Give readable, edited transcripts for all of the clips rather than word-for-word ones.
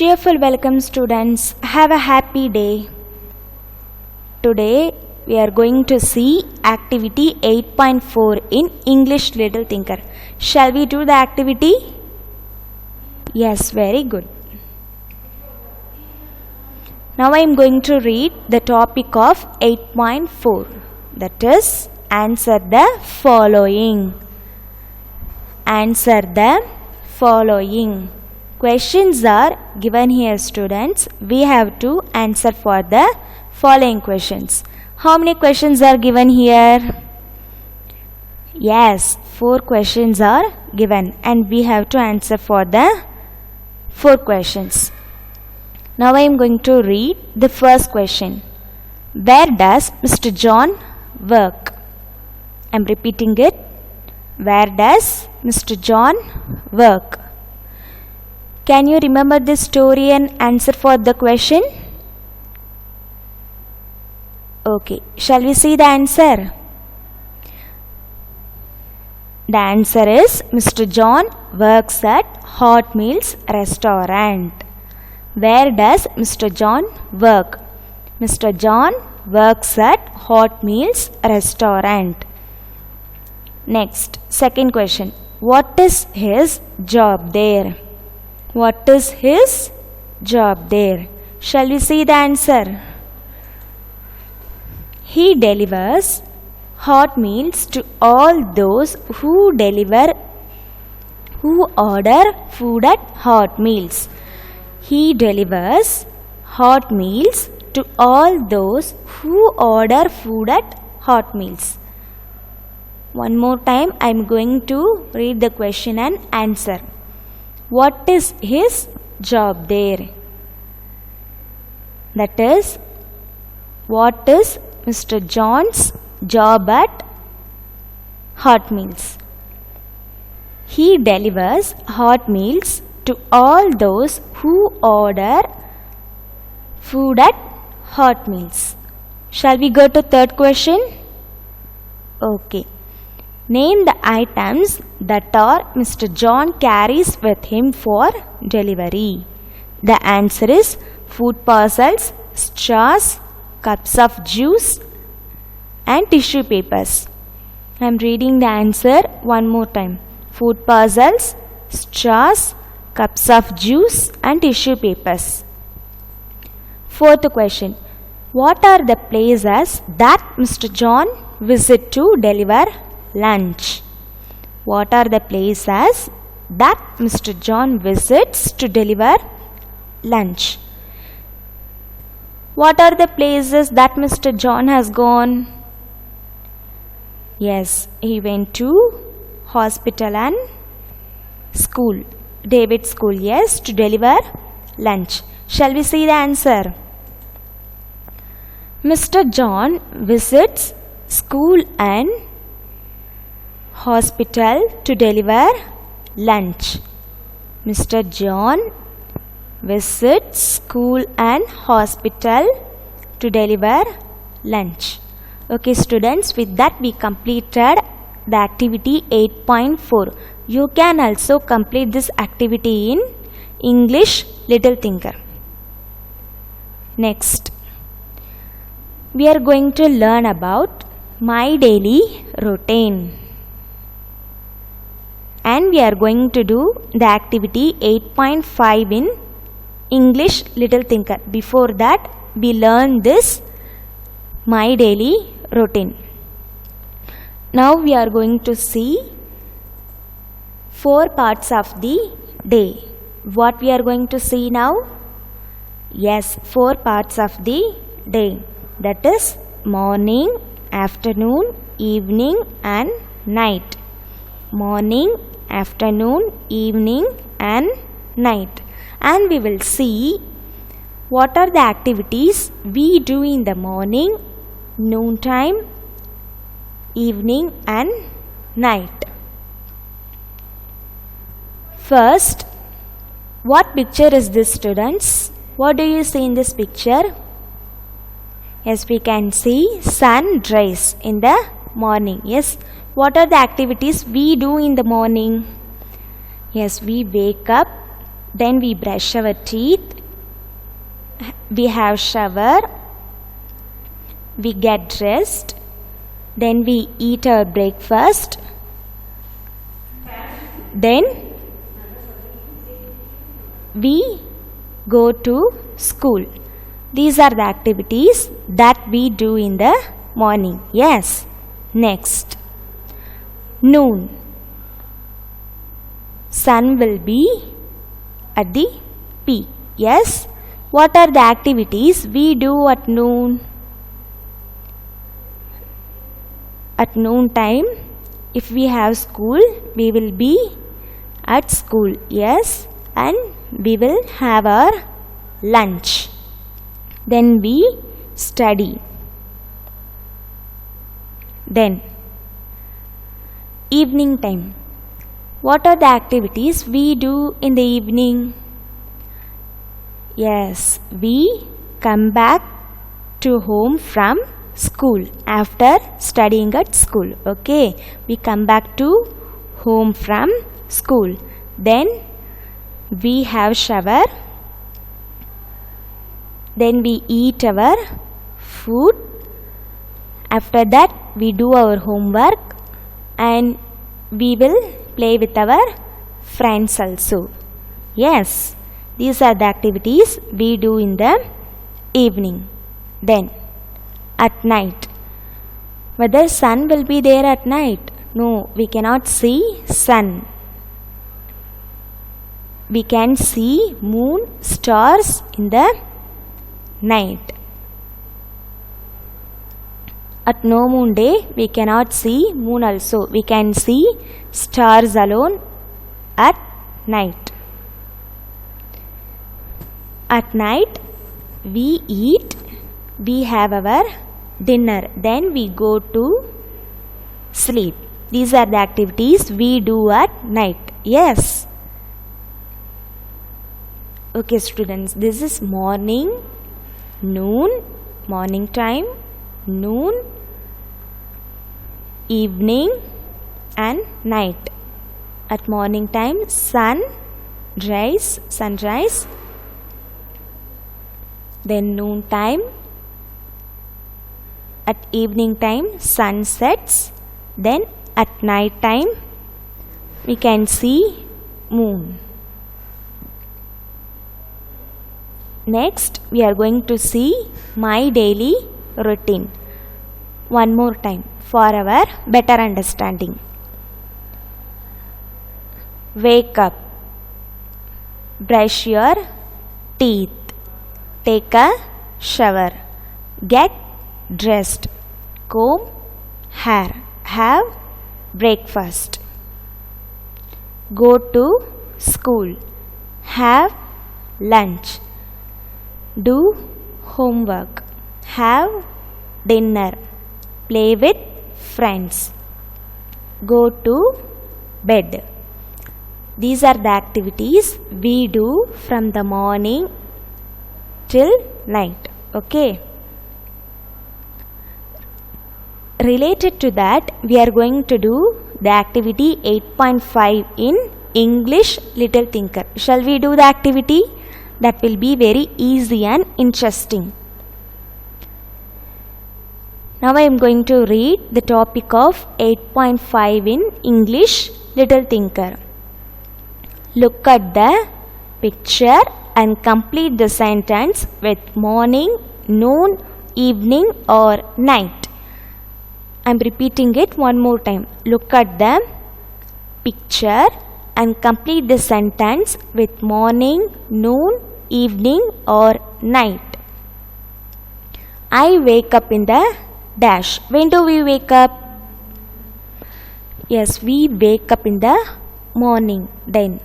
Cheerful welcome students. Have a happy day. Today we are going to see activity 8.4 in English Little Thinker. Shall we do the activity? Yes, very good. Now I am going to read the topic of 8.4, that is answer the following. Answer the following. Questions are given here, students. We have to answer for the following questions. How many questions are given here? Yes, 4 questions are given and we have to answer for the 4 questions. Now I am going to read the first question. Where does Mr. John work? I am repeating it. Where does Mr. John work? Can you remember this story and answer for the question? Okay, shall we see the answer? The answer is Mr. John works at Hot Meals restaurant. Where does Mr. John work? Mr. John works at Hot Meals restaurant. Next, second question. What is his job there? What is his job there? Shall we see the answer? He delivers hot meals to all those who order food at Hot Meals. He delivers hot meals to all those who order food at Hot Meals. One more time I am going to read the question and answer. What is his job there? That is, what is Mr. John's job at Hot Meals? He delivers hot meals to all those who order food at Hot Meals. Shall we go to third question? Okay. Name the items that are Mr. John carries with him for delivery. The answer is food parcels, straws, cups of juice and tissue papers. I am reading the answer one more time. Food parcels, straws, cups of juice and tissue papers. Fourth question. What are the places that Mr. John visits to deliver lunch? What are the places that Mr. John visits to deliver lunch? What are the places that Mr. John has gone? Yes, he went to hospital and school, David school, yes, to deliver lunch. Shall we see the answer? Mr. John visits school and hospital to deliver lunch. Mr. John visits school and hospital to deliver lunch. Okay, students, with that we completed the activity 8.4. You can also complete this activity in English Little Thinker. Next, we are going to learn about my daily routine. And we are going to do the activity 8.5 in English Little Thinker. Before that, we learn this my daily routine. Now we are going to see 4 parts of the day. What we are going to see now? Yes, 4 parts of the day. That is morning, afternoon, evening and night. Morning, afternoon, evening and night. And we will see what are the activities we do in the morning, noontime, evening and night. First, what picture is this, students? What do you see in this picture? Yes, we can see sunrise in the morning. Yes. What are the activities we do in the morning? Yes, we wake up, then we brush our teeth, we have shower, we get dressed, then we eat our breakfast, then we go to school. These are the activities that we do in the morning. Yes. Next, noon. Sun will be at the peak. Yes. What are the activities we do at noon? At noon time, if we have school, we will be at school. Yes. And we will have our lunch. Then we study. Then evening time. What are the activities we do in the evening? Yes, we come back to home from school after studying at school. Okay, we come back to home from school. Then we have shower. Then we eat our food. After that, we do our homework and we will play with our friends also. Yes, these are the activities we do in the evening. Then, at night. Whether sun will be there at night? No, we cannot see sun. We can see moon, stars in the night. At no moon day, we cannot see moon also. We can see stars alone at night. At night, we eat, we have our dinner. Then we go to sleep. These are the activities we do at night. Yes. Okay, students, this is morning, noon, morning time, noon, evening and night. At morning time, sunrise. Then noon time. At evening time, sun sets. Then at night time, we can see moon. Next, we are going to see my daily routine. One more time for our better understanding. Wake up, brush your teeth, take a shower, get dressed, comb hair, have breakfast, go to school, have lunch, do homework, have dinner, play with friends, go to bed. These are the activities we do from the morning till night. Okay. Related to that, we are going to do the activity 8.5 in English Little Thinker. Shall we do the activity? That will be very easy and interesting. Now I am going to read the topic of 8.5 in English Little Thinker. Look at the picture and complete the sentence with morning, noon, evening or night. I am repeating it one more time. Look at the picture and complete the sentence with morning, noon, evening or night. I wake up in the dash. When do we wake up? Yes, we wake up in the morning. Then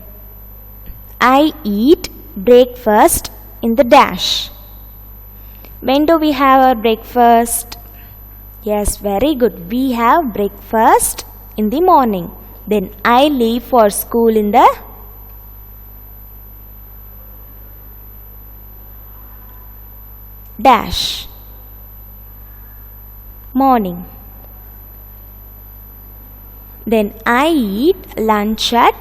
I eat breakfast in the dash. When do we have our breakfast? Yes, very good. We have breakfast in the morning. Then I leave for school in the dash. Morning. Then I eat lunch at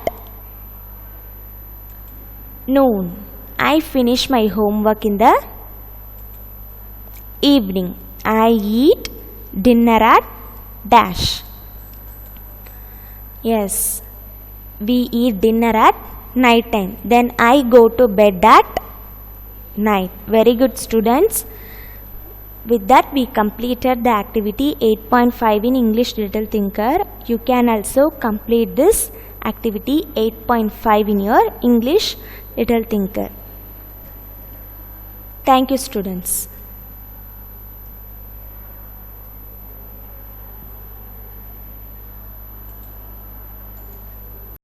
noon. I finish my homework in the evening. I eat dinner at dash. Yes, we eat dinner at night time. Then I go to bed at night. Very good, students. With that, we completed the activity 8.5 in English Little Thinker. You can also complete this activity 8.5 in your English Little Thinker. Thank you, students.